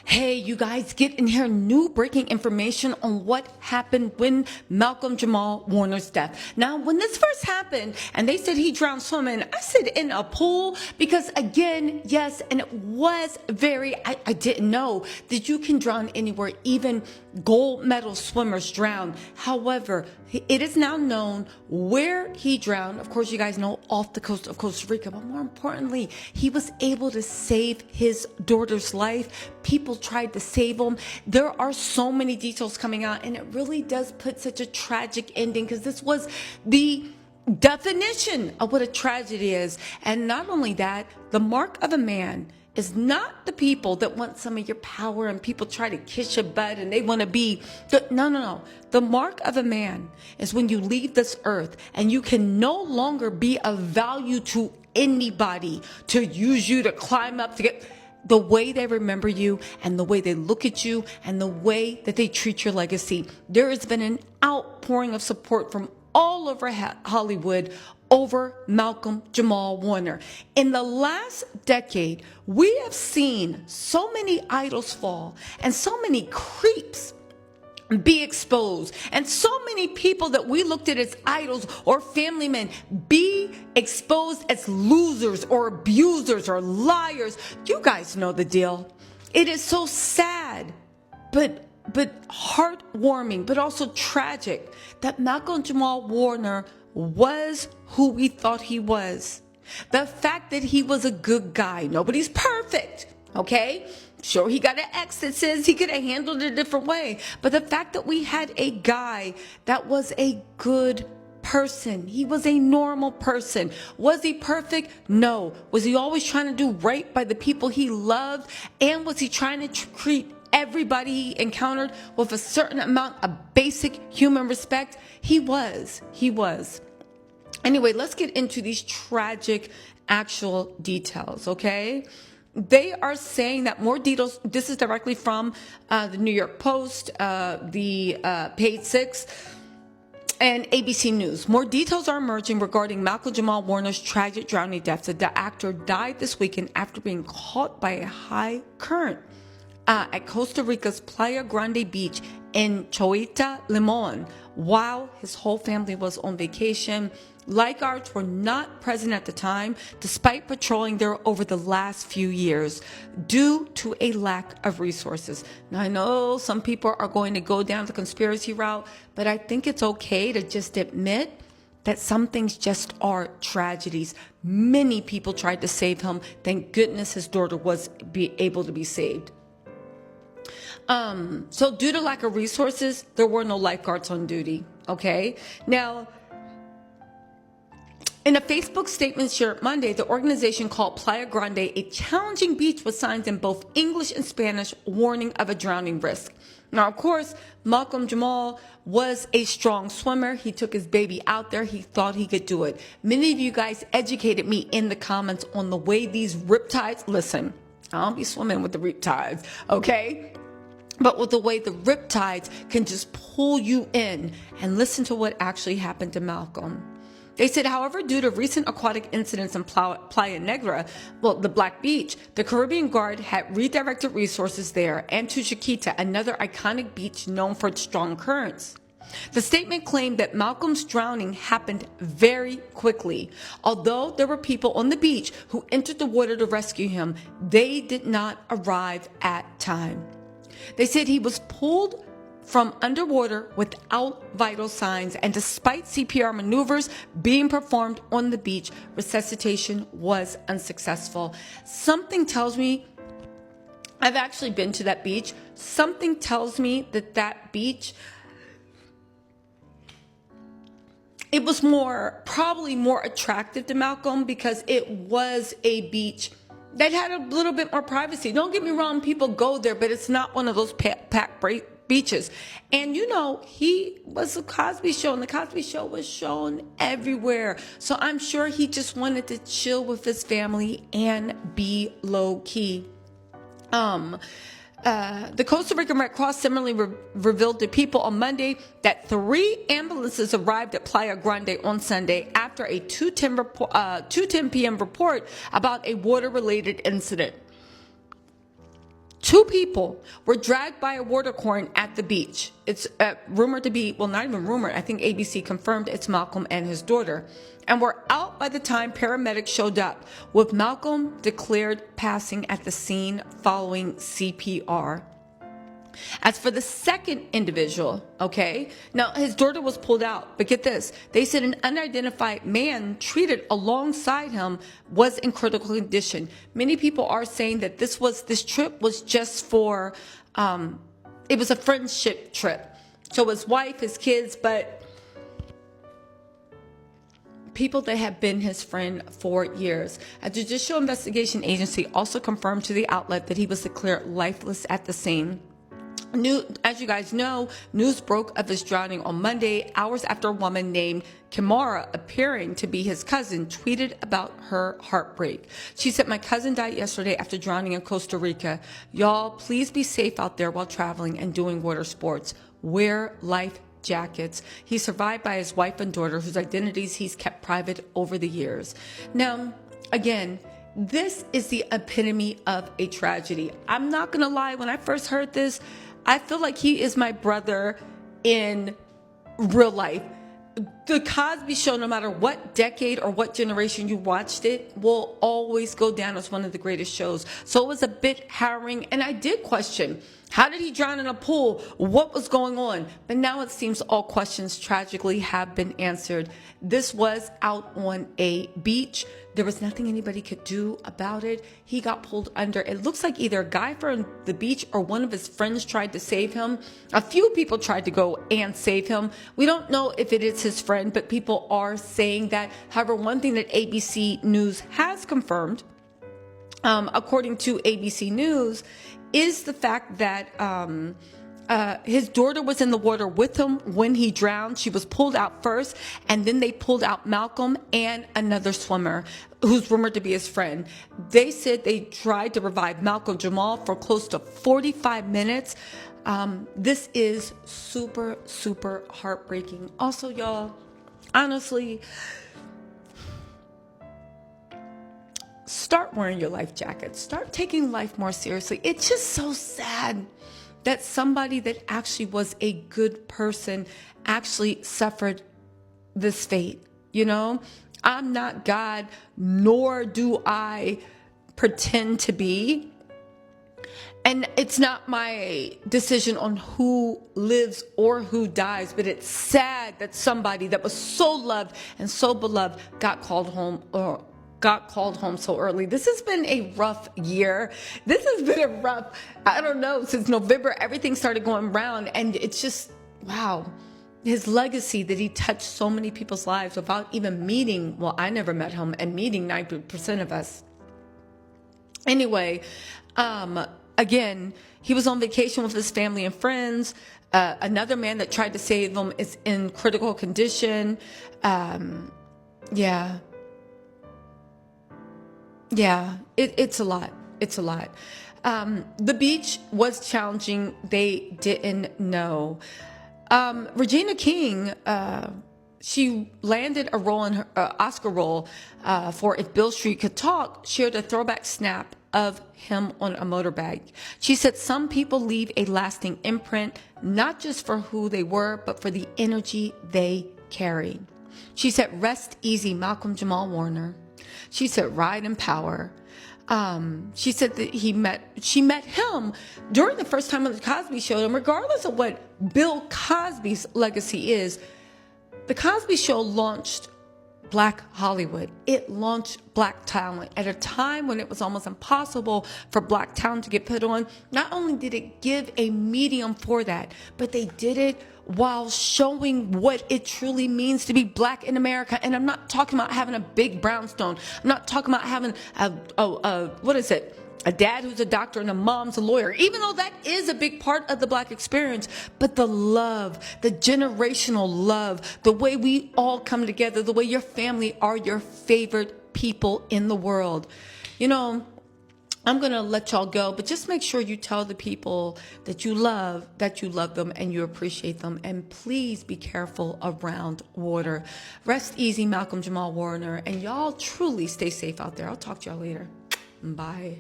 Hey, you guys, get in here. New breaking information on what happened when Malcolm-Jamal Warner's death. Now, when this first happened and they said he drowned swimming, I said in a pool because, again, yes, and it was I didn't know that you can drown anywhere. Even gold medal swimmers drown. However, it is now known where he drowned. Of course, you guys know off the coast of Costa Rica, but more importantly, he was able to save his daughter's life. People tried to save him. There are so many details coming out, and it really does put such a tragic ending because this was the definition of what a tragedy is. And not only that, the mark of a man is not the people that want some of your power and people try to kiss your butt and they want to be no. The mark of a man is when you leave this earth and you can no longer be of value to anybody, to use you to climb up to get the way they remember you and the way they look at you and the way that they treat your legacy. There has been an outpouring of support from all over Hollywood over Malcolm-Jamal Warner. In the last decade, we have seen so many idols fall and so many creeps be exposed, and so many people that we looked at as idols or family men be exposed as losers or abusers or liars. You guys know the deal. It is so sad, but heartwarming, but also tragic that Malcolm-Jamal Warner was who we thought he was. The fact that he was a good guy. Nobody's perfect, okay? Sure, he got an ex that says he could have handled it a different way. But the fact that we had a guy that was a good person. He was a normal person. Was he perfect? No. Was he always trying to do right by the people he loved? And was he trying to treat everybody he encountered with a certain amount of basic human respect? He was. Anyway, let's get into these tragic actual details, okay? They are saying that more details, this is directly from the New York Post, the Page 6, and ABC News. More details are emerging regarding Malcolm-Jamal Warner's tragic drowning death. The actor died this weekend after being caught by a high current at Costa Rica's Playa Grande Beach in Choita, Limon, while his whole family was on vacation. Lifeguards were not present at the time, despite patrolling there over the last few years, due to a lack of resources. Now, I know some people are going to go down the conspiracy route, but I think it's okay to just admit that some things just are tragedies. Many people tried to save him. Thank goodness his daughter was able to be saved. So due to lack of resources, there were no lifeguards on duty, okay? Now, in a Facebook statement shared Monday, the organization called Playa Grande a challenging beach with signs in both English and Spanish warning of a drowning risk. Now, of course, Malcolm-Jamal was a strong swimmer. He took his baby out there. He thought he could do it. Many of you guys educated me in the comments on the way these riptides, listen, I don't be swimming with the riptides, okay? But with the way the riptides can just pull you in, and listen to what actually happened to Malcolm. They said, however, due to recent aquatic incidents in Playa Negra, the Black Beach, the Caribbean Guard had redirected resources there and to Chiquita, another iconic beach known for its strong currents. The statement claimed that Malcolm's drowning happened very quickly. Although there were people on the beach who entered the water to rescue him, they did not arrive at time. They said he was pulled from underwater without vital signs, and despite CPR maneuvers being performed on the beach, resuscitation was unsuccessful. Something tells me, I've actually been to that beach, something tells me that beach, it was probably more attractive to Malcolm because it was a beach that had a little bit more privacy. Don't get me wrong, people go there, but it's not one of those packed beaches. And you know, he was a Cosby Show, and the Cosby Show was shown everywhere. So I'm sure he just wanted to chill with his family and be low key. The Costa Rican Red Cross similarly revealed to people on Monday that 3 ambulances arrived at Playa Grande on Sunday after a 2:10 p.m. report about a water-related incident. Two people were dragged by a water current at the beach. It's rumored to be, well, not even rumored, I think ABC confirmed it's Malcolm and his daughter, and were out by the time paramedics showed up, with Malcolm declared passing at the scene following CPR. As for the second individual, okay, now his daughter was pulled out, but get this, they said an unidentified man treated alongside him was in critical condition. Many people are saying that this trip was just for, it was a friendship trip. So his wife, his kids, but people that have been his friend for years. A judicial investigation agency also confirmed to the outlet that he was declared lifeless at the scene. As you guys know, news broke of his drowning on Monday, hours after a woman named Kimara, appearing to be his cousin, tweeted about her heartbreak. She said, "My cousin died yesterday after drowning in Costa Rica. Y'all, please be safe out there while traveling and doing water sports. Wear life jackets." He's survived by his wife and daughter, whose identities he's kept private over the years. Now, again, this is the epitome of a tragedy. I'm not going to lie. When I first heard this, I feel like he is my brother in real life. The Cosby Show, no matter what decade or what generation you watched it, will always go down as one of the greatest shows. So it was a bit harrowing, and I did question, how did he drown in a pool? What was going on? But now it seems all questions tragically have been answered. This was out on a beach. There was nothing anybody could do about it. He got pulled under. It looks like either a guy from the beach or one of his friends tried to save him. A few people tried to go and save him. We don't know if it is his friend, but people are saying that. However, one thing that ABC News has confirmed, according to ABC News, is the fact that his daughter was in the water with him when he drowned. She was pulled out first, and then they pulled out Malcolm and another swimmer who's rumored to be his friend. They said they tried to revive Malcolm-Jamal for close to 45 minutes. This is super, super heartbreaking. Also, y'all, honestly, start wearing your life jackets. Start taking life more seriously. It's just so sad that somebody that actually was a good person actually suffered this fate. You know, I'm not God, nor do I pretend to be. And it's not my decision on who lives or who dies, but it's sad that somebody that was so loved and so beloved got called home so early. This has been a rough year. This has been a rough, I don't know, since November, everything started going round, and it's just, wow. His legacy that he touched so many people's lives without even meeting, well, I never met him, and meeting 90% of us. Anyway, again, he was on vacation with his family and friends. Another man that tried to save him is in critical condition. Yeah, it's a lot. It's a lot. The beach was challenging. They didn't know. Regina King, she landed a role in her Oscar role for If Beale Street Could Talk, shared a throwback snap of him on a motorbike. She said some people leave a lasting imprint, not just for who they were, but for the energy they carried. She said, "Rest easy, Malcolm-Jamal Warner." She said, "Ride in power." She said that she met him during the first time on the Cosby Show. And regardless of what Bill Cosby's legacy is, the Cosby Show launched Black Hollywood. It launched Black talent at a time when it was almost impossible for Black talent to get put on. Not only did it give a medium for that, but they did it while showing what it truly means to be Black in America. And I'm not talking about having a big brownstone. I'm not talking about having a dad who's a doctor and a mom's a lawyer, even though that is a big part of the Black experience. But the love, the generational love, the way we all come together, the way your family are your favorite people in the world. You know, I'm going to let y'all go, but just make sure you tell the people that you love them and you appreciate them. And please be careful around water. Rest easy, Malcolm-Jamal Warner. And y'all truly stay safe out there. I'll talk to y'all later. Bye.